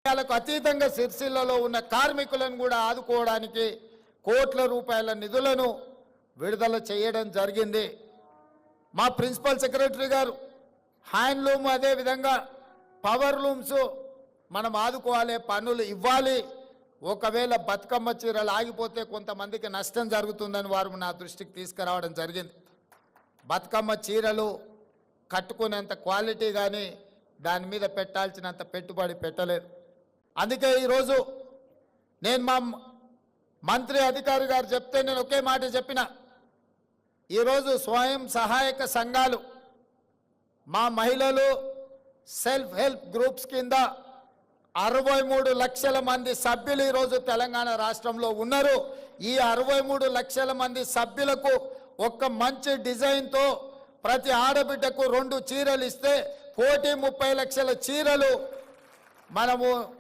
రాజకీయాలకు అతీతంగా సిరిసిల్లలో ఉన్న కార్మికులను కూడా ఆదుకోవడానికి కోట్ల రూపాయల నిధులను విడుదల చేయడం జరిగింది. మా ప్రిన్సిపల్ సెక్రటరీ గారు హ్యాండ్లూమ్ అదే విధంగా పవర్ లూమ్స్ మనం ఆదుకోవాలి, పన్నులు ఇవ్వాలి. ఒకవేళ బతుకమ్మ చీరలు ఆగిపోతే కొంతమందికి నష్టం జరుగుతుందని వారు నా దృష్టికి తీసుకురావడం జరిగింది. బతుకమ్మ చీరలు కట్టుకునేంత క్వాలిటీ కానీ దాని మీద పెట్టాల్సినంత పెట్టుబడి పెట్టలేదు. అందుకే ఈరోజు నేను మా మంత్రి అధికారి గారు చెప్తే నేను ఒకే మాట చెప్పిన, ఈరోజు స్వయం సహాయక సంఘాలు మా మహిళలు సెల్ఫ్ హెల్ప్ గ్రూప్స్ కింద 63 లక్షల మంది సభ్యులు ఈరోజు తెలంగాణ రాష్ట్రంలో ఉన్నారు. ఈ 63 లక్షల మంది సభ్యులకు ఒక మంచి డిజైన్తో ప్రతి ఆడబిడ్డకు 2 చీరలు ఇస్తే 30 లక్షల చీరలు మనము